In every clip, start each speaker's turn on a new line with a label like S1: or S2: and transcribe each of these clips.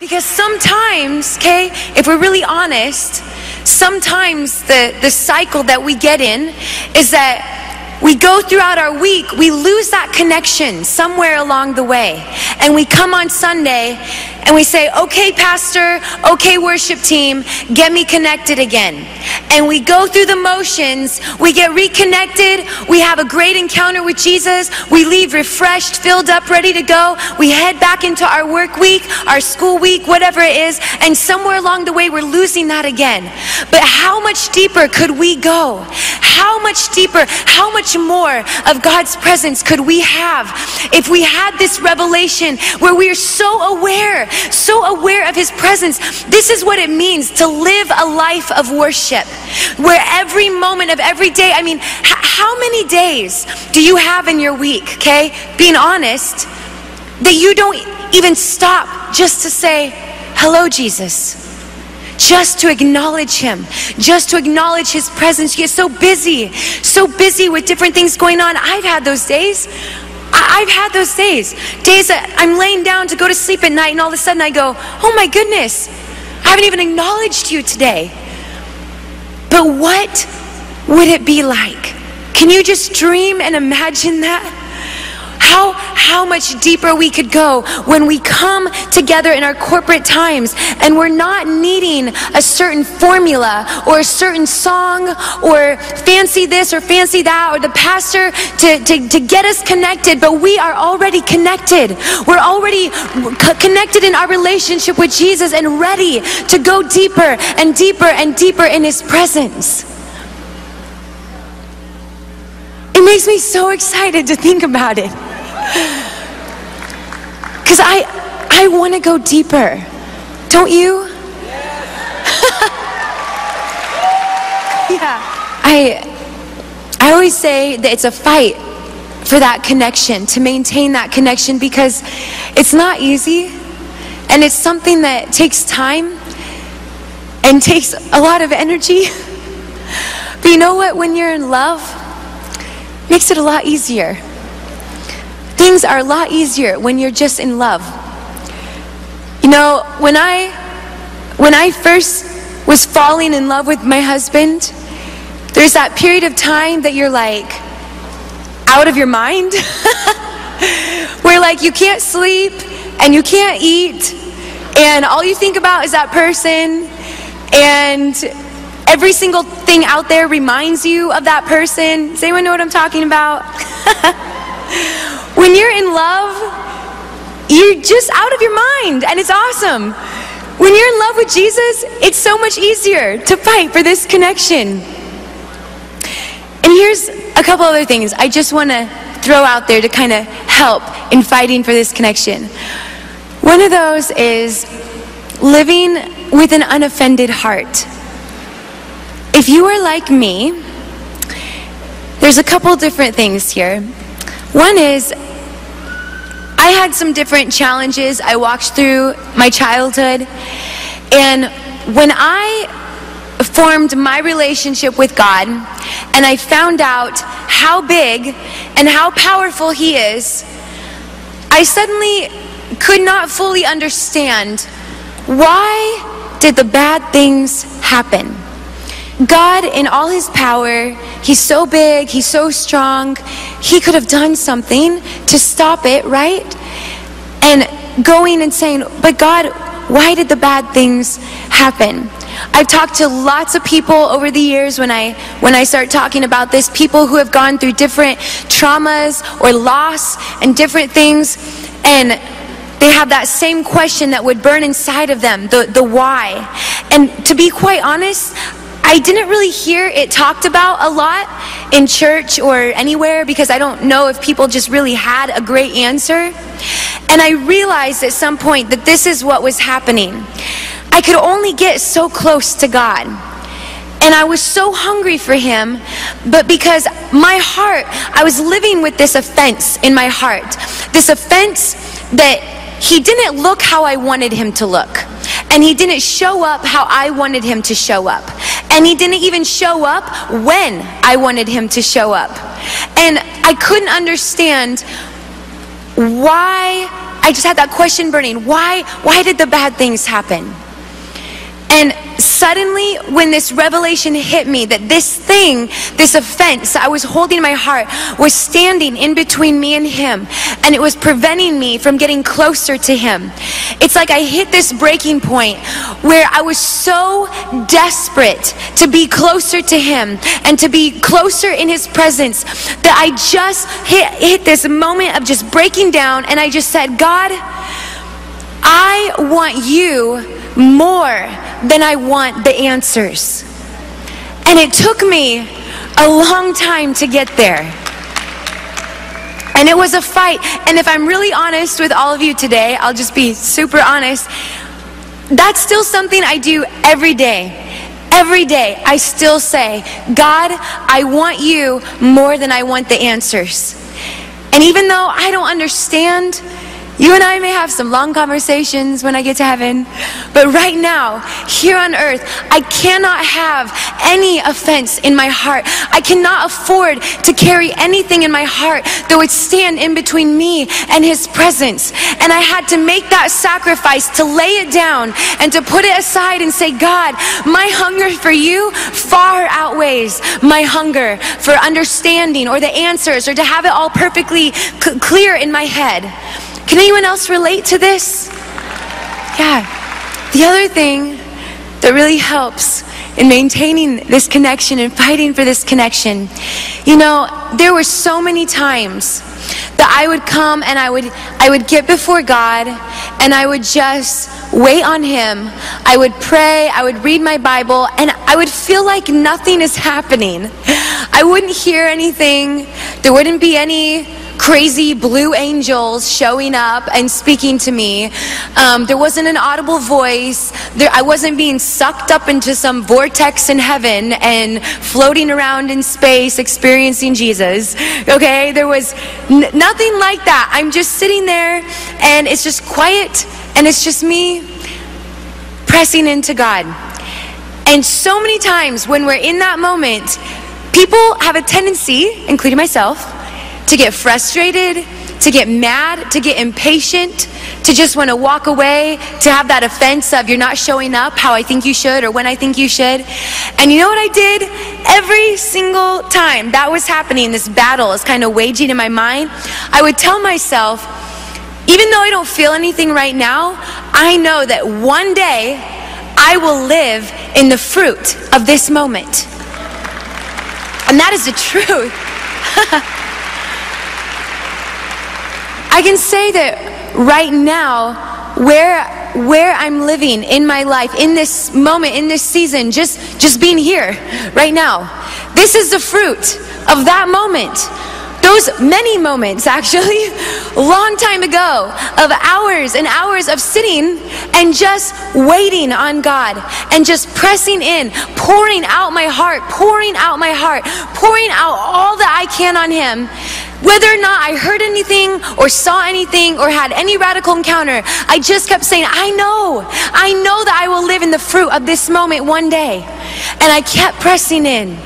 S1: Because sometimes, okay, if we're really honest, sometimes the cycle that we get in is that we go throughout our week, we lose that connection somewhere along the way. And we come on Sunday and we say, okay, pastor, okay, worship team, get me connected again. And we go through the motions, we get reconnected, we have a great encounter with Jesus, we leave refreshed, filled up, ready to go. We head back into our work week, our school week, whatever it is, and somewhere along the way we're losing that again. But how much deeper could we go? How much deeper, how much more of God's presence could we have if we had this revelation where we are so aware of His presence? This is what it means to live a life of worship, where every moment of every day, I mean, how many days do you have in your week, okay, being honest, that you don't even stop just to say, hello, Jesus? Just to acknowledge Him, just to acknowledge His presence. You get so busy with different things going on. I've had those days. I've had those days that I'm laying down to go to sleep at night and all of a sudden I go, oh my goodness, I haven't even acknowledged you today. But what would it be like? Can you just dream and imagine that? How much deeper we could go when we come together in our corporate times and we're not needing a certain formula or a certain song or fancy this or fancy that or the pastor to get us connected, but we are already connected. We're already connected in our relationship with Jesus and ready to go deeper and deeper and deeper in His presence. It makes me so excited to think about it. Because I want to go deeper. Don't you? Yeah. I always say that it's a fight for that connection, to maintain that connection, because it's not easy and it's something that takes time and takes a lot of energy. But you know what? When you're in love, it makes it a lot easier. Things are a lot easier when you're just in love. You know, when I first was falling in love with my husband, there's that period of time that you're like out of your mind, where like you can't sleep and you can't eat and all you think about is that person, and every single thing out there reminds you of that person. Does anyone know what I'm talking about? When you're in love, you're just out of your mind, and it's awesome. When you're in love with Jesus, it's so much easier to fight for this connection. And here's a couple other things I just want to throw out there to kind of help in fighting for this connection. One of those is living with an unoffended heart. If you are like me, there's a couple different things here. One is, I had some different challenges I walked through my childhood, and when I formed my relationship with God and I found out how big and how powerful He is, I suddenly could not fully understand, why did the bad things happen? God, in all His power, He's so big, He's so strong, He could have done something to stop it, right? And going and saying, but God, why did the bad things happen? I've talked to lots of people over the years when I start talking about this, people who have gone through different traumas or loss and different things, and they have that same question that would burn inside of them, the why. And to be quite honest, I didn't really hear it talked about a lot in church or anywhere, because I don't know if people just really had a great answer. And I realized at some point that this is what was happening. I could only get so close to God, and I was so hungry for Him, but because my heart, I was living with this offense in my heart, this offense that He didn't look how I wanted Him to look, and He didn't show up how I wanted Him to show up, and He didn't even show up when I wanted Him to show up. And I couldn't understand why I just had that question burning. Why did the bad things happen? And suddenly, when this revelation hit me, that this thing, this offense I was holding in my heart was standing in between me and him, and it was preventing me from getting closer to him. It's like I hit this breaking point where I was so desperate to be closer to him and to be closer in his presence that I just hit this moment of just breaking down, and I just said, God, I want you more than I want the answers. And it took me a long time to get there. And it was a fight. And if I'm really honest with all of you today, I'll just be super honest. That's still something I do every day. Every day I still say, God, I want you more than I want the answers. And even though I don't understand, you and I may have some long conversations when I get to heaven, but right now, here on earth, I cannot have any offense in my heart. I cannot afford to carry anything in my heart that would stand in between me and his presence. And I had to make that sacrifice to lay it down and to put it aside and say, God, my hunger for you far outweighs my hunger for understanding or the answers or to have it all perfectly clear in my head. Can anyone else relate to this? Yeah. The other thing that really helps in maintaining this connection and fighting for this connection, you know, there were so many times that I would come and I would get before God and I would just wait on him. I would pray, I would read my Bible, and I would feel like nothing is happening. I wouldn't hear anything. There wouldn't be any crazy blue angels showing up and speaking to me. There wasn't an audible voice. I wasn't being sucked up into some vortex in heaven and floating around in space experiencing Jesus. Okay, there was nothing like that. I'm just sitting there and it's just quiet and it's just me pressing into God. And so many times when we're in that moment, people have a tendency, including myself, to get frustrated, to get mad, to get impatient, to just want to walk away, to have that offense of you're not showing up how I think you should or when I think you should. And you know what I did? Every single time that was happening, this battle is kind of waging in my mind, I would tell myself, even though I don't feel anything right now, I know that one day I will live in the fruit of this moment. And that is the truth. I can say that right now, where I'm living in my life, in this moment, in this season, just being here right now, this is the fruit of that moment. Those many moments, actually, a long time ago, of hours and hours of sitting and just waiting on God and just pressing in, pouring out my heart, pouring out all that I can on him. Whether or not I heard anything or saw anything or had any radical encounter, I just kept saying, I know that I will live in the fruit of this moment one day. And I kept pressing in.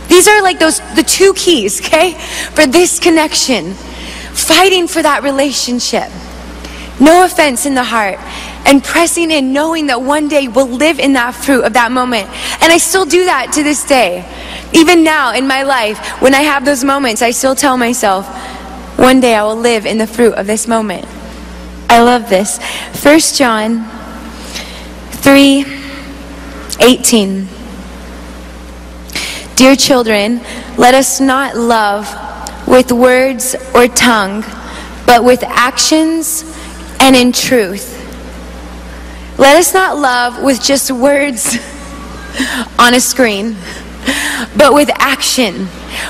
S1: These are like the two keys, okay, for this connection. Fighting for that relationship. No offense in the heart. And pressing in, knowing that one day we'll live in that fruit of that moment. And I still do that to this day. Even now in my life, when I have those moments, I still tell myself, one day I will live in the fruit of this moment. I love this. 1 John 3:18. Dear children, let us not love with words or tongue, but with actions and in truth. Let us not love with just words on a screen, but with action,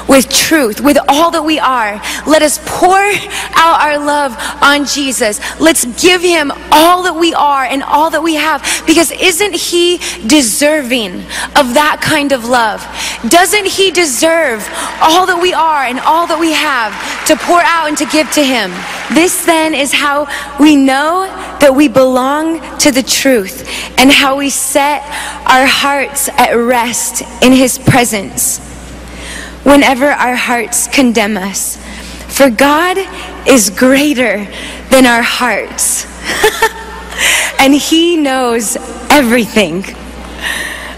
S1: with truth, with all that we are. Let us pour out our love on Jesus. Let's give him all that we are and all that we have, because isn't he deserving of that kind of love? Doesn't he deserve all that we are and all that we have to pour out and to give to him? This then is how we know that we belong to the truth and how we set our hearts at rest in his presence whenever our hearts condemn us. For God is greater than our hearts. And he knows everything.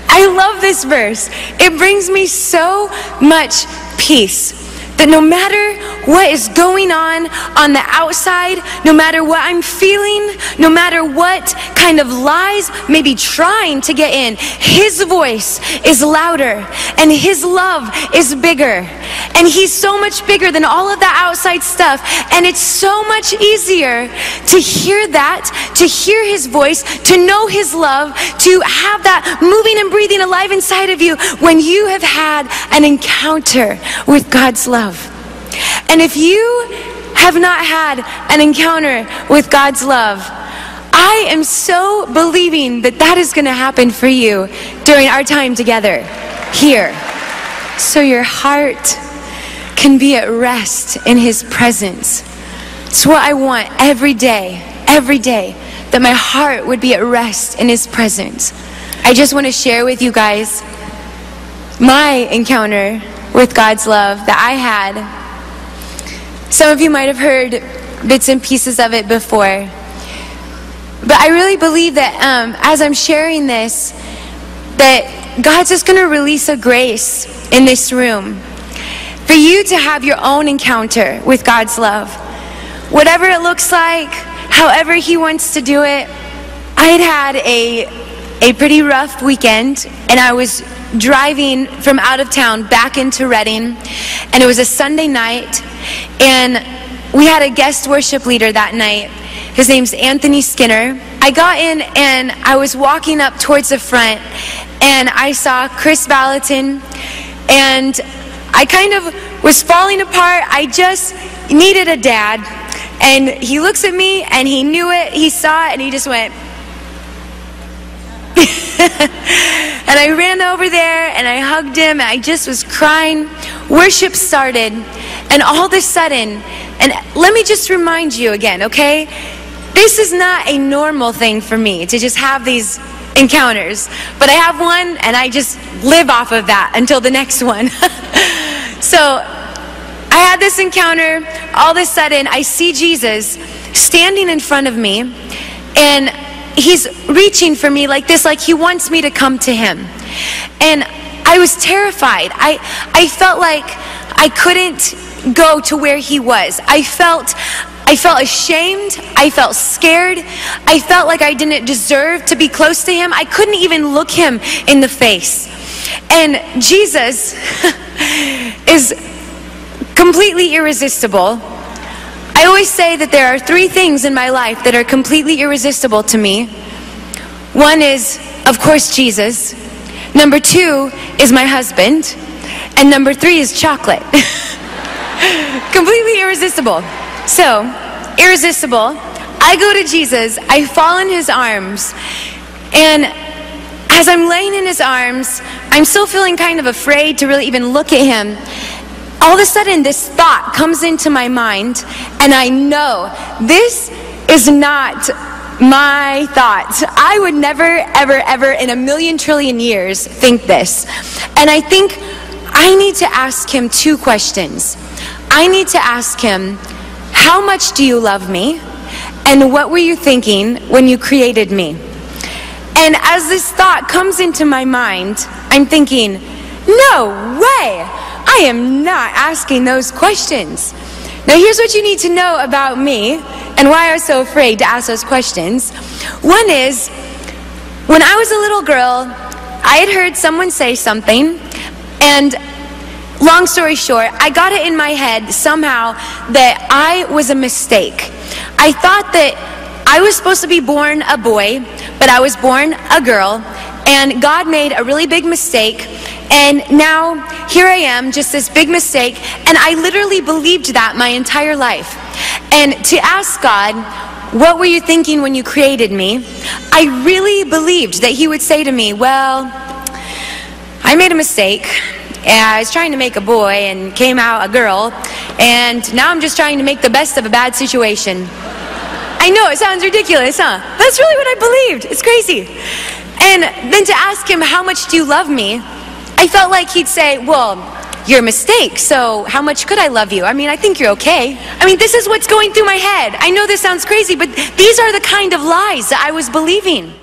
S1: I love this verse. It brings me so much peace. That no matter what is going on the outside, no matter what I'm feeling, no matter what kind of lies may be trying to get in, his voice is louder and his love is bigger. And he's so much bigger than all of that outside stuff. And it's so much easier to hear that, to hear his voice, to know his love, to have that moving and breathing alive inside of you when you have had an encounter with God's love. And if you have not had an encounter with God's love, I am so believing that that is going to happen for you during our time together here. So your heart can be at rest in his presence. It's what I want every day, that my heart would be at rest in his presence. I just want to share with you guys my encounter with God's love that I had. Some of you might have heard bits and pieces of it before. But I really believe that as I'm sharing this, that God's just going to release a grace in this room for you to have your own encounter with God's love. Whatever it looks like, however he wants to do it. I had a pretty rough weekend, and I was driving from out of town back into Redding, and it was a Sunday night, and we had a guest worship leader that night. His name's Anthony Skinner. I got in and I was walking up towards the front, and I saw Chris Valentin, and I kind of was falling apart. I just needed a dad, and he looks at me and he knew it, he saw it, and he just went and I ran over there and I hugged him, and I just was crying. Worship started, and all of a sudden, and let me just remind you again, okay? This is not a normal thing for me to just have these encounters, but I have one and I just live off of that until the next one. So I had this encounter. All of a sudden I see Jesus standing in front of me, and he's reaching for me like this, like he wants me to come to him. And I was terrified. I felt like I couldn't go to where he was. I felt ashamed. I felt scared. I felt like I didn't deserve to be close to him. I couldn't even look him in the face. And Jesus is completely irresistible. I always say that there are 3 things in my life that are completely irresistible to me. One is, of course, Jesus. Number 2 is my husband. And number 3 is chocolate. Completely irresistible. So, irresistible. I go to Jesus. I fall in his arms. And as I'm laying in his arms, I'm still feeling kind of afraid to really even look at him. All of a sudden, this thought comes into my mind, and I know this is not my thoughts. I would never, ever, ever in a million trillion years think this. And I think I need to ask him 2 questions. I need to ask him, how much do you love me? And what were you thinking when you created me? And as this thought comes into my mind, I'm thinking, no way! I am not asking those questions. Now here's what you need to know about me and why I was so afraid to ask those questions. One is, when I was a little girl, I had heard someone say something, and long story short, I got it in my head somehow that I was a mistake. I thought that I was supposed to be born a boy, but I was born a girl, and God made a really big mistake. And now, here I am, just this big mistake, and I literally believed that my entire life. And to ask God, what were you thinking when you created me? I really believed that he would say to me, well, I made a mistake, and I was trying to make a boy and came out a girl, and now I'm just trying to make the best of a bad situation. I know, it sounds ridiculous, huh? That's really what I believed. It's crazy. And then to ask him, how much do you love me? I felt like he'd say, well, you're a mistake, so how much could I love you? I mean, I think you're okay. I mean, this is what's going through my head. I know this sounds crazy, but these are the kind of lies that I was believing.